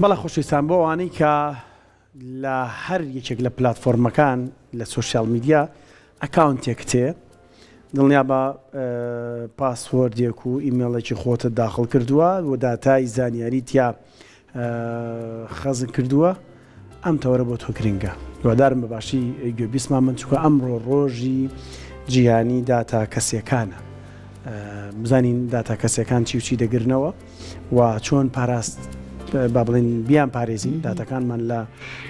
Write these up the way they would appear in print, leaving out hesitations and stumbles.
بەڵە خۆشویستان بۆ ئەوانەی کە لە هەر یەکێک لە پلاتفۆرمەکان لە سوشیال میدیا ئەکاونتێک تێ دڵنیا بە پاسوەردێک و ئیمێڵێکی خۆتە داخڵ کردووە و داتای زانیاری تیا خەزم کردووە ئەم تەوەرە بۆ تۆ گرنگە. هیوادارم بەباشی گوێبیستمان من چووکە ئەمڕۆ ڕۆژی جیهانی داتا کەسیەکانە. بزانین داتا کەسیەکان چی و چی دەگرنەوە و چۆن پاراست با بڵێن بیان پارێزین داتەکانمان لە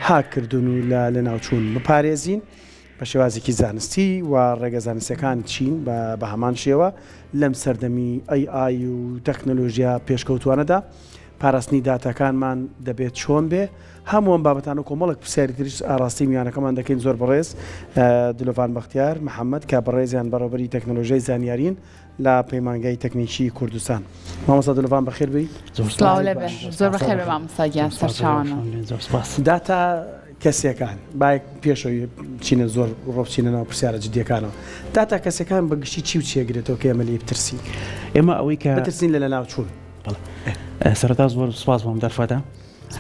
هاکردن و لە ناوچوون بپارێزین بە شێوازێکی زانستی و ڕێگە زانستیەکان چین بە هەمان شێوە لەم سەردەمی AI و تەکنۆلۆژیا پێشکەوتوانەدا پاراستنی داتەکانمان دەبێت چۆن بێ. هەمووەم بابەتان و کۆمەڵک پرسیاری تریش ئاراستی میوانەکەمان دەکەین. زۆر بەڕێز دلۆڤان بەختیار محەممەد کە بەڕێزیان بەڕێوەبەری تەکنۆلۆژیای زانیارین لە پەیمانگای تەکنیکی کوردستان. مامۆستا دلۆڤان بەخێر بی. زۆر بەخێر بە مامۆستاگیان سەرچاوانە. داتا کەسیەکان باەک پێشەوەی چینە زۆر ڕۆبچینە ناو پرسیارە جدیەکانەوە. داتا کەسەکان بەگشتی چی و چیەگرێتەوە کە ئێمە لێ بترسین؟ ئێمە ئەوەی کە بترسین لە ناوچوون. سەرەتا زۆر سوپاس بۆم دەرفەتە.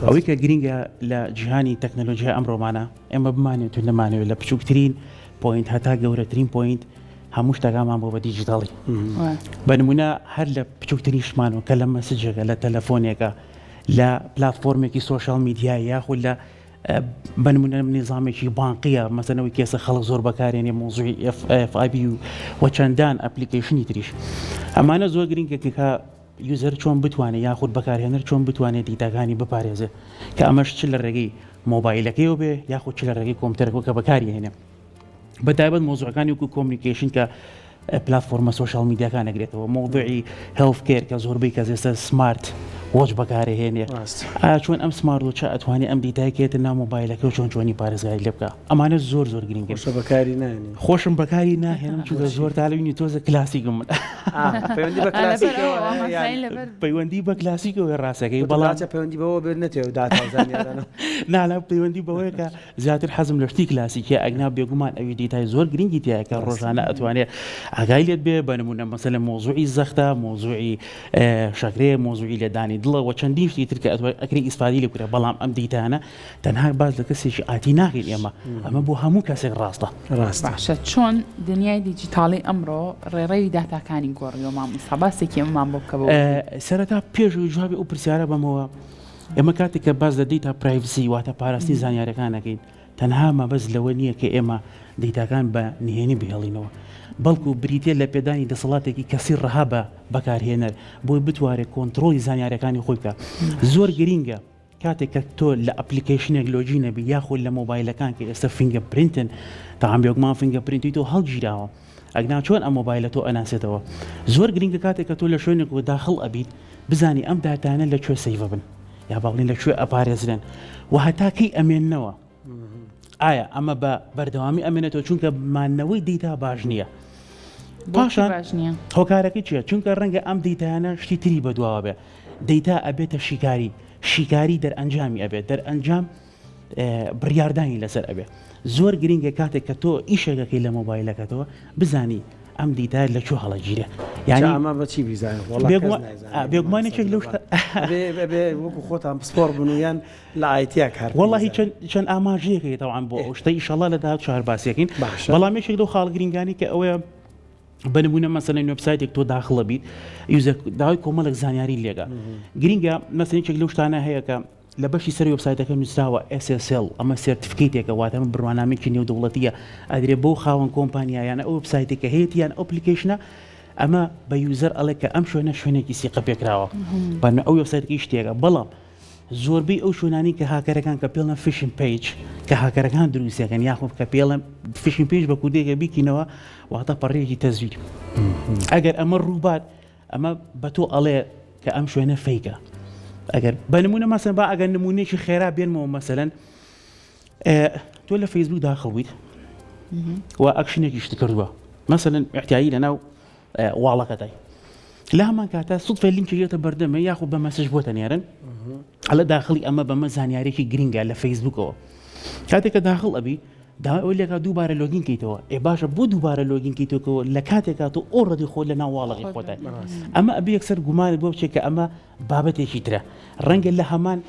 ئەوەی کە گرینگە لە جیهانی تەکنۆلۆژیا ئەمڕۆمانە ئێمە بمانێت و نەمانەوێت لە بچووکترین پۆینت هەتا گەورەترین پۆینت هەموو شتەکانمان بۆ بە دیجیتاڵی. بە نمونە هەر لە بچووکترین شتمانەوە کە لە مەسجێکە لە تەلەفۆنێکە لە پلاتفۆرمێکی سۆشیال میدیا یاخود لە بە نمونە نظامێکی بانقیە مەسەنەوەی کێسە خەڵک زۆر بەکارێنێ مۆزوعی FIB و چەندان ئەپلیکیشنی تریش ئەمانە زۆر گرینگە کە یوزەر چۆن بتوانێت یاخود بەکارهێنەر چۆن بتوانێت دیتاکانی بپارێزێت کە ئەمەش چ لە ڕێگەی مۆبایلەکەیەوە بێ یاخود چ لە ڕێگەی کۆمپیوتەرەکە کە بەکاری هێنێ. بەتایبەت مۆزوعەکانی وەکو کۆمیونیکیشن کە پلاتفۆرمە سۆشیال میدیاکان ئەگرێتەوە مۆضوعی هێڵث کێر کە زۆربەی کەس ئێستا سمارت وۆچ بەکارهێنێ ئایا چۆن ئەم سمارت وۆچە ئەتوانێت ئەم دیتایکێتە ناو مۆبایلەکە و چۆنی پارێزگای لێ بکە. ئەمانە زۆر زۆر گرنگە. بەکاری نانی خۆشم بەکاری ناهێنم چونکە زۆر تاالوینی تۆزە کلاسیکم پەیوەندی بە کلاسیکەوە ڕاستەکەی بەڵاچە پەیوەندی بەوە بێت نەتێ داتازانیانە نالا پەیوەندی بەوەیە کە زیاتر حەزم لە شتی کلاسیکە ئەگنا بێگومان ئەوی دیتای زۆر گرنگی تایەکە ڕۆژانە ئەتوانێت ئاگای لێت بێ بە نمونە مەسەلەن مۆزوعی زەختە مۆزوعی شەکرێ مۆزوعی لێدانی دڵە و چەندین شتی تر کە ئەکری ئیسفادی لێ بکرێت بەڵام ئەم دیتانە تەنها باز لە کەسێکی ئاتی ناکەین ئەمە بۆ هەموو کەسێک ڕاستە. باشە چۆن دنیای دیجیتاڵی ئەمڕۆ ڕێڕەوی داتاکانی گۆڕیەوە مامۆستا باسێکی ئەممان بۆ بکەوە. سەرەتا پێشوی جوابی ئەو پرسیارە بەمەوە ئێمە کاتێک کە باز دە دیتا پرایڤسی واتە پاراستی زانیاریەکانەکەین تەنها مەبەز لەوە نییە کە ئێمە دیتاکان بە نهێنی بهێڵینەوە بەڵکو بریتە لە پێدانی دەسەڵاتێکی کەسی ڕەها بە بەکارهێنەر بۆی بتوارێت کۆنتترۆلی زانیاریەکانی خۆی بکە. زۆر گرینگە کاتێک کە تۆ لە ئەپلیکیشنێک لۆجی نەبی یاخود لە مۆبایلەکان کە ئێستا فینگە پرینتن تاام بێگومان فینگە پرینتی تۆ هەڵگیراوە ئەگنا چۆن ئەم مۆبایلە تۆ ئەناسێتەوە. زۆر گرینگە کاتێک کە تۆ لە شوێنێک و داخڵ ئەبیت بزانی ئەم داتانە لەکوێ سەیڤە بن یا باڵین لەکوێ ئەپارێزرێن و هەتاکەی ئەمێننەوە. ئایا ئەمە بە بەردەوامی ئەمێنێتەوە چونکە مانەوەی دیتا باش نییە پاشان هۆکارەکەی چیە چونکە ڕەنگە ئەم دیتایانە شتی تری بەدواوە بێ دیتا ئەبێتە شیکاری دەرئەنجامی ئەبێت دەرئەنجام بڕیاردانی لەسەر ئەبێ. زۆر گرینگە کاتێک کە تۆ ئیشێکەکەی لە مۆبایلەکەتەوە بزانی ئەم دیتار لەکوێ هەڵەگیرێ یانی ئەمە بەچی بیزانێت بێگومانێکێک لەو وەکو خۆتان پسپۆر بنویان لە ئایتیا کار وەڵی چەند ئاماژەیەکەی تەوان بۆ ئەو شتەی ئیشەڵا لە داهات چوار باسیەکەین بەڵامێکێک لەو خاڵ گرنگانی کە ئەوەیە بە نمونە مەسەلەن وێبسایتێک تۆ داخڵە بیت یوزەر داوای کۆمەڵێک زانیاری لێگا گرینگە مەسەلێکێک لەو شتانە هەیە کە لە بەشی سەر وێبسایتەکە نووسراوە SSL ئەمە سێرتیفیکەیتێکە واتە من بڕوانامێکی نێودەوڵەتیە ئەدرێ بۆ خاوەن کۆمپانیایانە ئەو وێبسایتێکە هەیەیان ئەپلیکیشنە ئەمە بە یوزەر ئەڵێ کە ئەم شوێنێکی سیقە پێکراوە بەنە ئەو وێبسایتەکەی شتێکە. بەڵام زۆربەی ئەو شوێنانی کە هاکەرەکان کە پێڵە فیشن پیج کە هاکەرەکان دروستەکەن یاخۆ کە پێڵە فیشن پیج بە کوردێکە بیکینەوە واتە پەڕێکی تەزویر ئەگەر ئەمە ڕووبات ئەمە بە تۆ ئەڵێ کە ئەم شوێنە فەیکە. ئەگەر بە نمونە مەسەن با ئەگەر نمونێکی خێرا بێنمەوە مەسەلەن تۆ لە فەیسبوک داخڵبیت و ئەکشنێکی شت کردووە مەسەلەن احتیایی لەناو واڵەکەتای لە هەمان کاتە سوودفە لینکێتە بەردەمە یاخود بە مەسج بۆتە نێرن هەڵە داخڵی ئەمە بەمە زانیارێکی گرینگە لە فەیسبوکەوە کاتێککە داخڵ ئەبی داوای ئەوە لێکا دووبارە لۆگین کەیتەوە باشە بۆ دووبارە لۆگین کەیتەوە لە کاتێکا تۆ ئۆڕەدی خۆ لە ناوواڵەقی خۆتای ئەمە ئەبی یەکسەر گومانت بۆ بچێت کە ئەمە بابەتێکی ترە ڕەنگە لە هەمان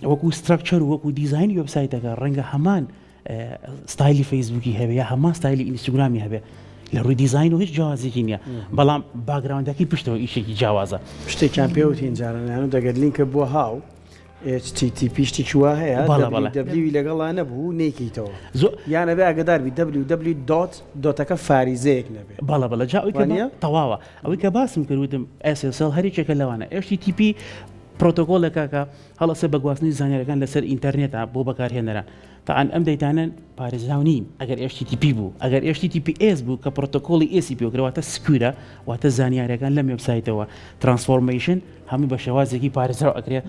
وەکو ستراکچەر و وەکو دیزایانی وێبسایتەکە ڕەنگە هەمان ستایلی فەیسبووکی هەبێ یا هەمان ستایلی ئینستاگرامی هەبێ لە ڕووی دیزاین و هیچ جیاوازێکی نییە بەڵام باگراوندەکەی پشتەوە ئیشێکی جیاوازە شتێکیان پێوتین جارانیان و دەگەر لینکە بۆ هاو HTTP شتێکی وا هەیە www لەگەڵا نەبوو نێکیتەوە یانە بێ ئاگداربی www.دۆتەکە فاریزەیەک نەبێ بەڵە جا تەواوە ئەوەی کە باسم کردوتم SSL هەریێکێکە لەوانە HTTP پرۆتۆکۆلێکە کە هەڵەسە بە گواستنی زانیاریەکان لەسەر ئینتەرنێتە بۆ بەکارهێنەران تاعاان ئەم دەیتانن پارێزراو نین ئەگەر HTTP بوو ئەگەر HTTPS بوو کە پرۆتۆکۆلی ACP وکرەواتە سکوورە واتە زانیاریەکان لەم وێبسایتەوە ترانسفۆرمیشن هەموو بە شێوازێکی پارێزراو ئەکرێ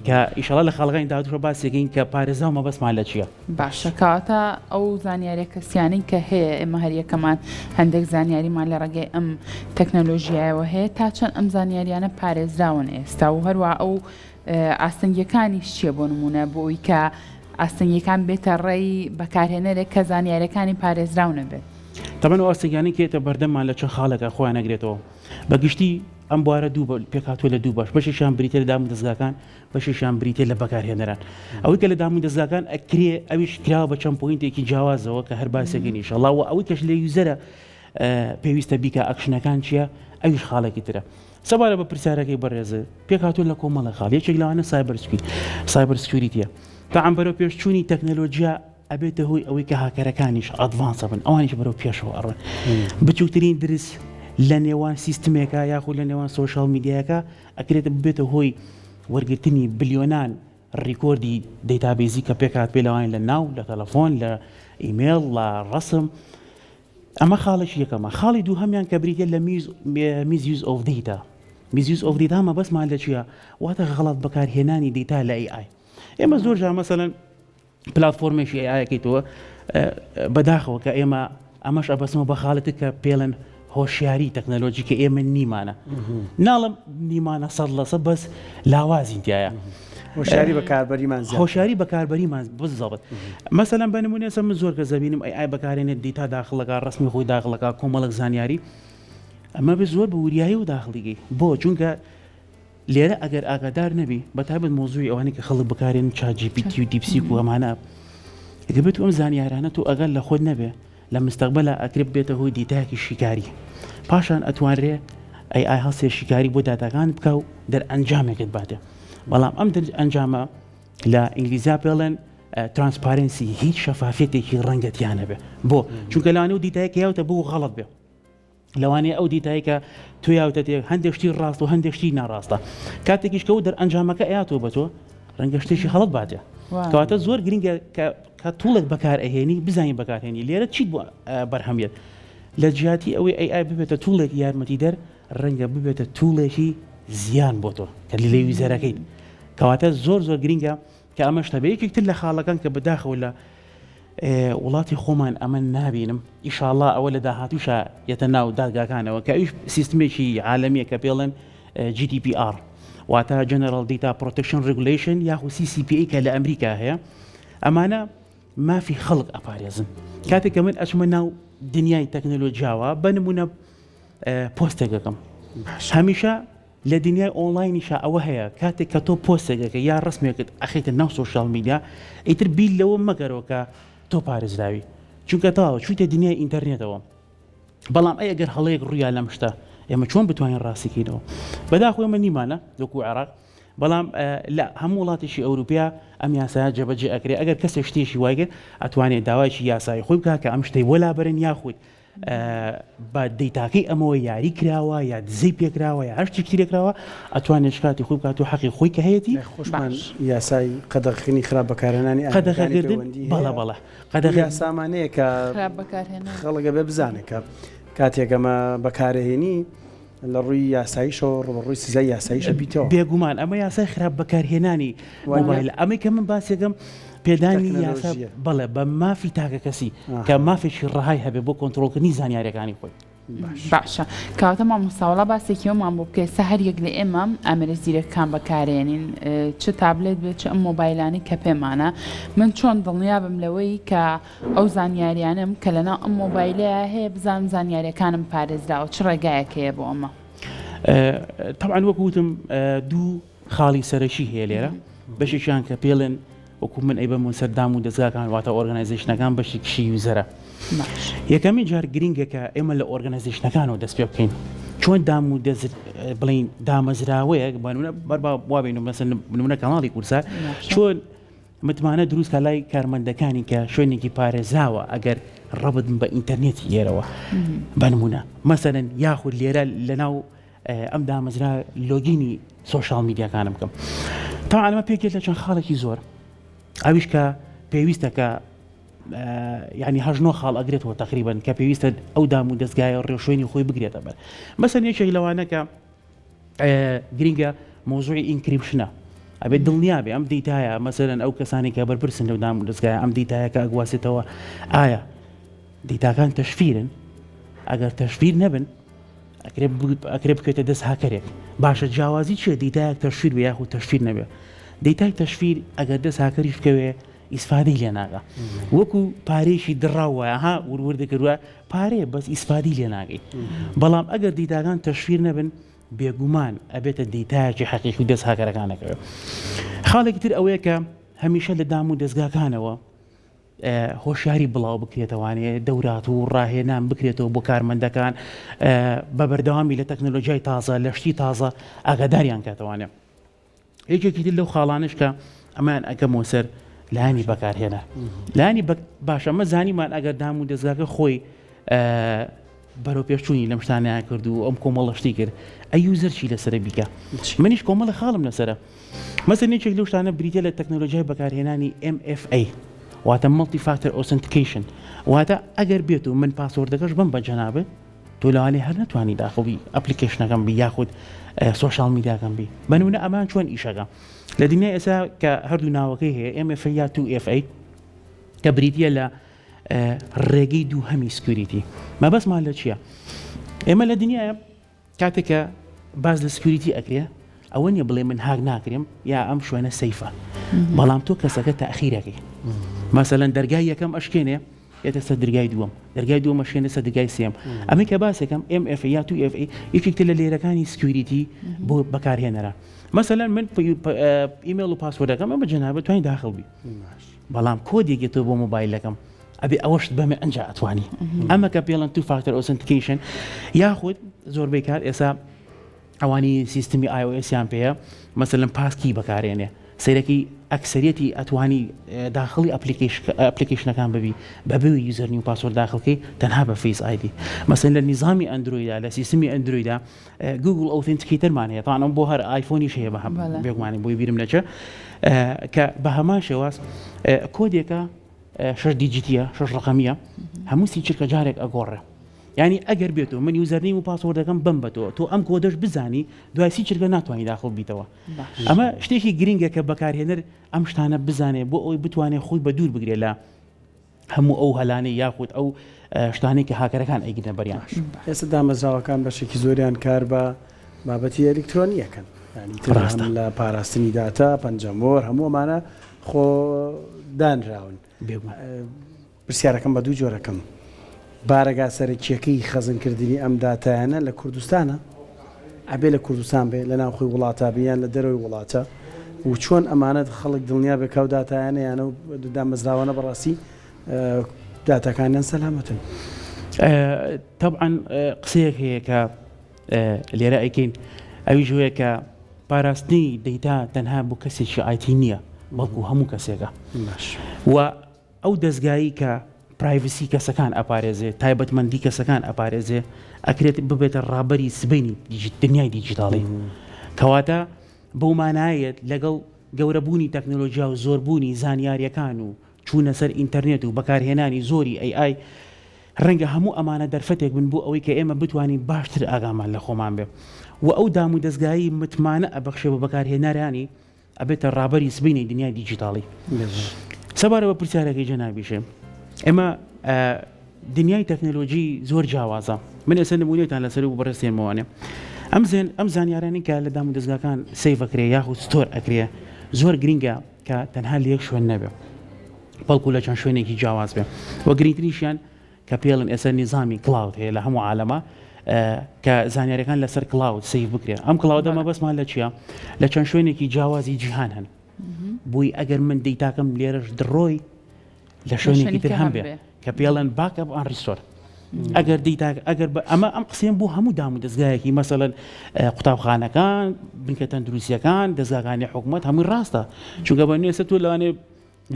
کە ئیشەڵا لە خەڵگانی داوتڕە باسێکین کە پارێزراو مەبەستمان لە چییە باشە کاتە ئەو زانیاریە کەسیانەی کە هەیە ئێمە هەریەکەمان هەندێک زانیاریمان لە ڕێگەی ئەم تەکنەلۆژیایەوە هەیە تا چەند ئەم زانیاریانە پارێزراون ئێستا و هەروە ئەو ئاستەنگیەکانی چییە بۆ نمونە بۆی کە ئاستەنگیەکان بێتە ڕێی بەکارهێنەرێک کە زانیاریەکانی پارێزراو نەبێت تەمەەن ئاستەنگیانی کێتە بەردەمان لە چەند خاڵەکە خۆیان نەگرێتەوە بەگشتی ئەم بوارە دوو پێکاتوە لە دوو باش بەشیشان بریتە لە دامون دەستگاکان بەشیشان بریتێ لە بەکارهێنەران ئەوەی کە لە دامون دەستگاکان ئەکرێ ئەویش کراوە بە چەند پۆینتێکی جیاوازەوە کە هەر باسێکی ئینشەڵڵا و ئەوەی کەش لە یوزەرە پێویستە بیکە ئەکشنەکان چییە ئەویش خاڵێکی ترە سەبارە بە پرسیارەکەی بەڕێزە پێکاتوە لە کۆمەڵە خاڵ یەکێک لەوانە سایبەر سکیوریتیە تاعام بەرەو پێشچوونی تەکنەلۆژیا ئەبێتە هۆی ئەوەی کە هاکەرەکانیش ئەدڤانسە بن ئەوانیش بەرەو پێشەوە ئەڕۆن بچووکترین درس لە نێوان سیستمێکە یاخود لە نێوان سۆشال میدیاکە ئەکرێتە ببێتە هۆی وەرگرتنی بلیۆنان ڕیکۆردی دەیتابێزی کە پێکات پێ لەوان لە ناو لە تەلەفۆن لە ئیمێل لە ڕسم ئەمە خاڵێکی یەکەمە خاڵی دوو هەمیان کە بریتە لە میزیوز ئۆف دیتا میزیوز ئۆف دیتامە بەسمان لە چییە واتە غەڵەت بەکارهێنانی دیتا لە AI ئێمە زۆر جار مەسەلەن پلاتفۆرمێکی AIەکەیتەوە بەداخەوە کە ئێمە ئەمەش ئەبەسمە بە خاڵێتە کە پێڵەن هۆشیاری تەکنەلۆژی کە ئێمە نیمانە ناڵم نیمانە 100% بەس لاوازین تایە هۆشیاری بەکاربەریمان هۆشیاری بەکاربەریمان بزەبت مەسەلەن بە نمونێسە من زۆر کە زەبینم AI بەکارێنێت دیتا داخڵەکە ڕسمی خۆی داخڵەکە کۆمەڵک زانیاری ئەمە بە زۆر بە وریایی و داخڵیگەی بۆ چونکە لێرە ئەگەر ئاگادار نەبی بەتابەت مۆزوعی ئەوانەی کە خەڵک بکارێن ChatGPT و دیپسیک و ئەمانە ئەگەر ئەم زانیارانە تو ئەگەر لە خۆت نەبێ لە مستەقبەلە ئەکرێت بێتە هۆی دیتایەکی شیکاری پاشان ئەتوانرێ AI هەڵسێ شیکاری بۆ داتاکان بکە و دەرئەنجامێکت باتێ بەڵام ئەم ئەنجامە لە ئینگلیزیا پێڵێن ترانسپارنسی هیچ شەفافێتێکی ڕەنگەتیانە بێ بۆ چونکە لەوانێ و دیتایەکە یاوتە بۆ غەڵەت بێ لەوانەیە ئەو دیتایکە تو یاوتە تێ هەندێک شتی ڕاست و هەندێک شتی ناڕاستە کاتێکیش کە و دەرئەنجامەکە ئەیاتۆ بە تۆ ڕەنگە شتێکی هەڵت باتێ کەواتە زۆر گرنگە کە توڵێک بەکار ئەهێنی بزانین بەکارهێنی لێرە چیت بۆ بەرهەمیت لە جیاتی ئەوەی AI ببێتە توڵێک یارمەتی دەر ڕەنگە ببێتە توڵێکی زیان بۆ تۆ کە لێ ویزەرەکەیت کەواتە زۆر زۆر گرنگە کە ئەمە شتە بە یەکێکتر لە خاڵەکان کە بەداخەوە لە وڵاتی خۆمان ئەمە نابینم ئیشاءالله ئەوە لە داهاتووشە یەتە ناو دادگاکانەوە کە ئەوش سیستمێکی عالەمیە کە پێڵێن GDPR واتە General Data Protection Regulation یاخو CCPA کە لە ئەمریکا هەیە ئەمانە مافی خەڵک ئەپارێزن کاتێک کە من ئەچمە ناو دنیای تەکنەلۆژیاوە بە نمونە پۆستێکەکەم هەمیشە لە دنیای ئۆنلاینیشە ئەوە هەیە کاتێک کە تۆ پۆستێکەکە یا ڕسمێکت ئەخیتە ناو سۆشال میدیا ئیتر بیل لەوە مەگەرەوە کە تۆ پارێزراوی چونکە تاوە چوویتە دنیای ئینتەرنێتەوە بەڵام ئەگەر هەڵەیەک ڕوویا لەم شتە ئێمە چۆن بتوانین ڕاستیکەینەوە بەداخۆ ئێمە نیمانە وەکو عێراق بەڵام لە هەموو وڵاتێکی ئەوروپیا ئەم یاسایە جێبەجێ ئەکرێ ئەگەر کەسێک شتێکی وایگەر ئەتوانێت داوایکی یاسایی خۆی بکات کە ئەم شتەی وەلا بەرن یاخود بە دەیتاکەی ئەمەوە یاری کراوە یا دزەی پێکراوە یا هەر شتێکی ترێکراوە ئەتوانێت شکاتی خۆی بکات و حەقی خۆی کە هەیەی خۆشمان یاسای قەدەغخینی خراپ بەکارهێنانی قەدەغەکردن بەڵە قەدەغ سامانەیە کە خەڵکە بێ بزانێت کە کاتێک ئەمە بەکارهێنی لە ڕووی یاساییشەوە ڕووی سزای یاساییشە بیتەوە بێگومان ئەمە یاسای خراپ بەکارهێنانی مۆبایل ئەمەی کە من باسێکم پێدانی یاسا بەڵێ بە مافی تاکە کەسی کە مافێکی ڕەهای هەبێ بۆ کۆنتڕۆلکردنی زانیاریەکانی خۆی باشە کەواتە مامۆستاوەڵا باسێکیەوەمان بۆ بکەێت سە هەر یەک لە ئێمە ئامێرە زیرەکان بەکارێنین چ تابلێت بێت چ ئەم مۆبایلانی کە پێمانە من چۆن دڵنیابم لەوەی کە ئەو زانیاریانم کە لەناو ئەم مۆبایلەیە هەیە بزانم زانیاریەکانم پارێزراوە چ ڕێگایەکەیە بۆ ئەمە طبعا وەکوتم دوو خاڵی سەرەکی هەیە لێرە بەشێکیان کە پێڵێن وەکو من ئەی بەمون سەردام و دەستگاکان واتە ئۆرگانایزیشنەکان بەشێکشی یوزەرە. یەکەمی جار گرینگەکە ئێمە لە ئۆرگانایزیشنەکانەوە دەست پێ بکەین چۆن دام و بڵین دامەزراوەیەک وابین نمونە کەناڵی کورسە چۆن متمانە دروست کە لای کارمەندەکانی کە شوێنێکی پارێزراوە ئەگەر ڕەبت بە ئینتەرنێتی ئێرەوە بەنمونە مەسەرەن یاخود لێرە لەناو ئەم دامەزرا لۆگینی سۆشال میدیاکانم بکەم تا ئەمە پێکێت لە چەند خاڵێکی زۆر ئەویش کە پێویستە کە یعنی هەژنۆ خاڵ ئەگرێتەوە تقریبن کە پێویستە ئەو دام و دەستگایە ڕێوشوێنی خۆی بگرێتە بەر مەسەن یەکێک لەوانە کە گرینگە مۆزوعی ئینکریپشنە ئەبێت دڵنیابێ ئەم دیتایە مەسەرەن ئەو کەسانی کە بەرپرسن لەو دام و دەستگایە ئەم دیتایە کە ئەگواسێتەوە ئایا دیتاکان تەشفیرن ئەگەر تەشفیر نەبن ئەکرێ بکەیتە دەست هاکەرێک باشە جیاوازی چیە دیتایەک تەشفیر بێ یاخود تەشفیر نەبێ دیتای تەشفیر ئەگەر دەست هاکەریش بکەوێ ئیسفادەی لێ ناگا وەکو پارێکی دڕاوە ها وروردەکردووە پارێ بەس ئیسفادی لێ ناگەی بەڵام ئەگەر دیتاکان تەشفیر نەبن بێگومان ئەبێتە دیتایەکی حەقیقی دەست هاکەرەکانەکەوێ. خاڵێکی تر ئەوەیە کە هەمیشە لە دام و دەستگاکانەوە هۆشیاری بڵاو بکرێتەوانێ دەورات و ڕاهێنان بکرێتەوە بۆ کارمەندەکان بە بەردەوامی لە تەکنۆلۆژیای تازە لە شتی تازە ئاگاداریان کاتەوانێ. یەکێکی تر لەو خاڵانش کە ئەمان ئەگەمەوە سەر لایانی بەکارهێنەر لایانی باشە ئەمە زانیمان ئەگەر دام و دەستگاکە خۆی بەرەو پێشچوونی لەم شتانیان کرد و ئەم کۆمەڵەشتی کرد ئەی یوزەر چی لەسرە بیکە منیش کۆمەڵە خاڵم لەسرە مەسەن یەکێک لەو شتانە بریتە لە تەکنۆلۆژیای بەکارهێنانی MFA واتە مڵتی فاکتەر ئۆسنتیکیشن واتە ئەگەر بێت و من پاسوەردەکەش بم بە جەنابێت تۆ لەوانێ هەر نەتوانی داخڵی ئەپلیکیشنەکەم بی یاخود سۆشال میدیاکەم بی بەنمونە ئەمان چۆن ئیشەکە لە دنیای ئێستا کە هەردوو ناوەکەی هەیە MFA یا 2FA کە بریتە لە ڕێگەی دووهەمی سکیوریتی مەبەستمان لە چییە؟ ئێمە لە دنیاە کاتێکە باز لە سکیوریتی ئەکرێ ئەوە نیە بڵێ من هاک ناکرێم یا ئەم شوێنە سەیفە بەڵام تۆ کەسەکە تاخیرەکەی مەسەلەن دەرگای یەکەم ئەشکێنێ ئێتە سەر دەرگای دووەم دەرگای دووەم ئەشکێنێ سەر دەرگای سێم ئەمە کە باسێکم MFA یا 2FA یەکێکتر لە لێرەکانی سکیوریتی بۆ بەکارهێنەرە مەسەلەن من ئیمێل و پاسوەردەکەم ئەمە جەنابەت توانین داخڵ بی بەڵام کۆدێکی تۆ بۆ مۆبایلەکەم ئەبێ ئەوەشت بەمێ ئەنج ئەتوانی ئەمە کە پێڵەن تو فاکتەر ئۆسنتیکیشن یاخود زۆربەی کات ئێستا ئەوانی سیستمی iOS-یان پێەیە مەسەلەن پاسکی بەکارێنێ سەیرەکی ئەکسەریەتی ئەتوانی داخڵی ئەپلیکیشنەکان ببی بەبێ یوزەرنی و پاسوەرد داخڵکەی تەنها بە فیس آیدی مەسەلەن لە نظامی ئەندرویدا لە سیستمی ئەندرویدا گوگل ئۆتنتیکیترمان هەیە تاوانم بۆ هەر ئایفۆنیش هەیە بە هەم بێگومانی بۆی بیرم نەچە کە بە هەمان شێواز کۆدێکە 6 دیجیتیە 6 ڕقەمیە هەموو سی چرکە جارێک ئەگۆڕێ یعنی ئەگەر بێتەوە من یوزەرنیم و پاسوەردەکەم بم بەتەوە تۆ ئەم کۆدەش بزانی دوای سی چرکە ناتوانانی داخڵ بیتەوە ئەمە شتێکی گرینگە کە بەکارهێنەر ئەم شتانە بزانێ بۆ ئەوی بتوانێت خۆی بە دوور بگرێت لە هەموو ئەو هەلانەی یاخود ئەو شتانەی کە هاکەرەکان ئەیگرنە بەریان ئێستا دامەزراوەکان بەشێکی زۆریان کار بە بابەتی ئەلکترۆنیەکەن ینی لە پاراستنی داتا پەنجەمۆر هەموومانە خۆ دانراون پرسیارەکەم بە دوو جۆرەکەم بارەگا سەرکیەکەی خەزنکردنی ئەم داتایانە لە کوردستانە ئەبێ لە کوردستان بێ لە ناوخۆی وڵاتە بیان لە دەرەوەی وڵاتە و چۆن ئەمانەت خەڵک دڵنیا بێ کەو داتایانە یانە و دامەزراوانە بەڕاستی داتاکانیان سەلامەتن طبعا قسەیەک هەیە کە لێرە ئەیکەین ئەوی ژوەیە کە پاراستنی دەیتا تەنها بۆ کەسێکی ئایتی نییە بەڵکو هەموو کەسێکە و ئەو دەستگایی کە پرایڤسی کەسەکان ئەپارێزێ تایبەتمەندی کەسەکان ئەپارێزێ ئەکرێت ببێتە ڕابەری سبەینی دنیای دیجیتاڵی کەواتە بەو مانایەت لەگەڵ گەورەبوونی تەکنۆلۆژیا و زۆربوونی زانیاریەکان و چوونە سەر ئینتەرنێت و بەکارهێنانی زۆری AI ڕەنگە هەموو ئەمانە دەرفەتێک بن بۆ ئەوەی کە ئێمە بتوانین باشتر ئاگامان لە خۆمان بێ و ئەو دام و دەستگایی متمانە ئەبەخشێ بە بەکارهێنەرانی ئەبێتە ڕابەری سبەینی دنیای دیجیتاڵی سەبارەوە پرسیارەکەی جەنابیشێ ئێمە دنیای تەکنۆلۆژی زۆر جیاوازە من ئێستا نمونەیەتان لەسەر و بەڕێستێنمەوانێ ئەم زانیارانی کە لە دام و دەستگاکان سەیڤ ئەکرێ یاخود ستۆر ئەکرێ زۆر گرینگە کە تەنها لە یەک شوێن نەبێ بەڵکو لە چەند شوێنێکی جیاواز بێ وە گرنگتریشیان کە پێڵن ئێستا نیزامی کلااود هەیە لە هەموو عالەمە کە زانیاریەکان لەسەر کلااود سەیڤ بکرێ ئەم کلااودەمە بەسمان لە چییە لە چەند شوێنێکی جیاوازی جیهان هەن بووی ئەگەر من دیتاکەم لێرەش دڕۆی لە شوێنێکی تر هەم بێ کە پێڵەن باکەپ ئان ریستۆر ئەگەر ئەگەر ئەمە ئەم قسەیان بۆ هەموو دام و دەستگایەکی مەسەڵەن قوتابخانەکان بنکە تەندروستیەکان دەستگاکانی حکوومەت هەمووی ڕاستە چونکە بە نوێسە تۆ لەوانێ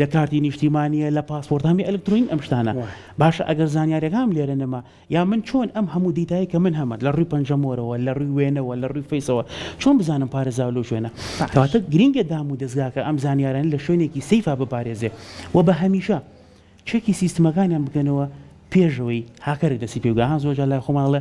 لە کارتی نیشتیمانیە لە پاسپۆرت هەمی ئەلکترۆنین ئەم شتانە باشە ئەگەر زانیاریەکەم لێرە نەما یا من چۆن ئەم هەموو دیتایی کە من هەمە لە ڕووی پەنجەمۆرەوە لە ڕووی وێنەوە لە ڕووی فەیسەوە چۆن بزانم پارێزاو لەو شوێنە کەواتە گرینگە دام و دەستگاکە ئەم زانیاران لە شوێنێکی سەیفا بپارێزێ و بە هەمیشە چێکی سیستمەکانیان بکەنەوە پێشەوەی هاکەرێک دەسی پێوگەهان زۆرجار لای خۆماڵە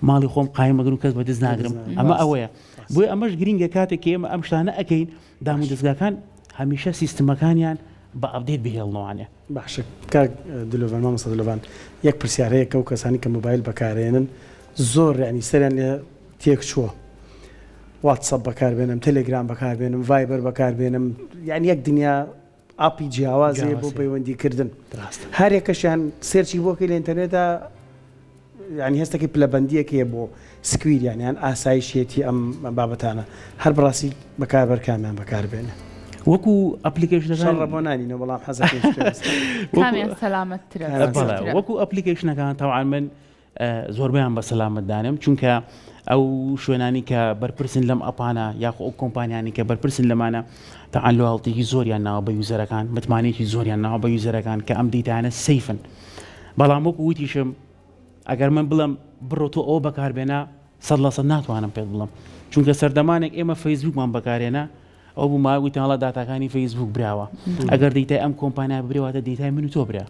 ماڵی خۆم قایمەگرن کەس بەدەست ناگرم ئەمە ئەوەیە بۆی ئەمەش گرینگە کاتێک ئێمە ئەم شتانە ئەەکەین دام و دەستگاکان هەمیشە سیستمەکانیان بە ئەپدێت بهێڵنەوەوانێ باشە کاک دلۆڤان مامۆستا دلۆڤان یەک پرسیارەیە کە و کەسانی کە موبایل بەکارێنن زۆر ینی سەریان لێ تێک چووە واتسەپ بەکاربێنم تەلێگرام بەکاربێنم ڤایبەر بەکاربێنم یعنی یەک دنیا ئاپی جیاوازێ بۆ پەیوەندیکردن هەر یەکەشیان سێرچی بۆکەی لە ئینتەرنێتە ینی هەستێکی پلەبەندیەکەیە بۆ سکویر یانیان ئاسایشێتی ئەم بابەتانە هەر بڕاستی بەکاربەرکامیان بەکاربێنە وەکو ئەپلیکیشنەکان بۆ نانینە بەڵام حەزە کامیان سەلامەتترە وەکو ئەپلیکیشنەکان تاوان من زۆربیان بە سەلامت دانم چونکە ئەو شوێنانی کە بەرپرسن لەم ئەپانە یاخۆ ئەو کۆمپانیانی کە بەرپرسن لەمانە تاعاان لۆڵتێکی زۆریان ناوە بە یوزەرەکان متمانێکی زۆریان ناوە بە یوزەرەکان کە ئەم دیتانە سەیفن بەڵام وەکو وتیشم ئەگەر من بڵم بڕۆ تۆ ئەوە بەکاربێنە 100% ناتوانم پێت بڵم چونکە سەردەمانێک ئێمە فەیسبوکمان بەکارێنە ئەو بوو ماوی تاڵە داتاکانی فەیسبوک براوە ئەگەر دیتای ئەم کۆمپانیا برێواتە دیتای من و تۆ برا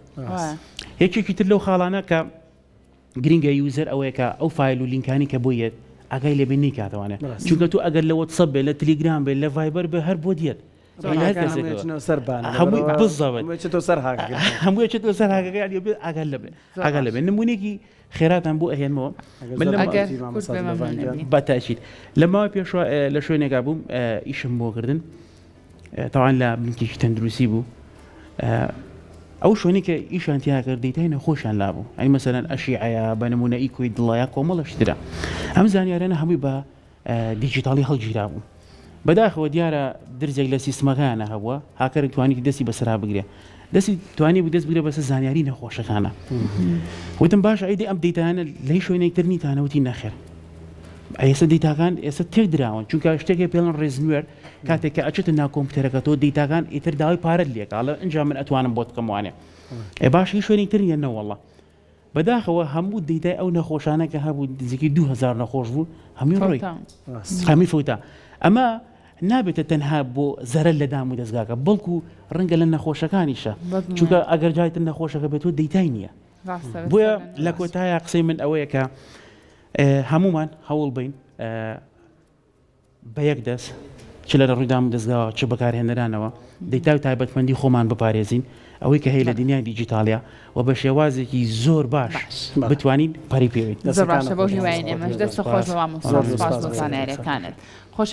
یەکێکی تر لەو خاڵانە کە گرینگە یوزەر ئەوەیە کە ئەو فایل و لینکانی کە بۆیت ئاگای لێبێ نیکاتەوانێت چونکە تو ئەگەر لە واتسەپ بێ لە تەلێگرام بێ لە ڤایبەر بێ هەر بۆ دیێت هەموویێتەوە سەر هاگەکە ئاگال لەبێ نمونێکی خێراتان بۆ ئەهێنمەوە بەتاشید لە ماوەی پێشوە لە شوێنێکا بووم ئیشم بۆکردن تاوان لە بنکێکی تەندروستی بوو ئەو شوێنی کە ئیشان تیا کرد دیتای نەخۆشیان لابوو ئەی مەسەلەن ئەشیعەیە بە نمونە ئیکۆی دڵایە کۆمەڵەشترا ئەم زانیارانە هەمووی بە دیجیتاڵی هەڵگیرا بوو بەداخەوە دیارە درزێک لە سیستمەکانە هەبووە هاکەرێک توانێتی دەستی بەسرا بگرێ دەستی توانی بوو دەست بگرێ بەسەر زانیاری نەخۆشەکانە وتم باشە ئەیدی ئەم دیتانە لەی شوێنێکتر نیتانەوتی نەخێر ئێستا دیتاکان ئێستا تێک دراون چونکە شتێکی پێڵن ڕێزنوێر کاتێک کە ئەچێتە ناو کۆمپیوتەرەکە تۆ دیتاکان ئیتر داوای پارەت لێکاڵە ئەنجام من ئەتوانم بۆ بکەموانێ باش هیچ شوێنێکتر نیە نەوەڵڵە بەداخەوە هەموو دیتای ئەو نەخۆشانە کە هەبوو نزیکی 2000 نەخۆش بوو هەمی فوتا ئەمە نابێتە تەنها بۆ زەرە لە دام و دەستگاکە بەڵکو ڕەنگە لە نەخۆشەکانیشە چونکە ئەگەر جایتر نەخۆشەکە بێتەوە دیتای نییە بۆیە لە کۆتایە قسەی من ئەوەیە کە هەمومان هەوڵ بین بە یەک دەست چ لە ڕووی دام و دەستگاوە چ بەکارهێنەرانەوە دیتا و تایبەتمەندی خۆمان بپارێزین ئەوەی کە هەیە لە دنیای دیجیتالیا و بە شێوازێکی زۆر باش بتوانین پەری پێوین زۆر باشە بۆ هیوای ئێمەش دەستە خۆش بەوام سپاس بۆ زانیاریەکانت.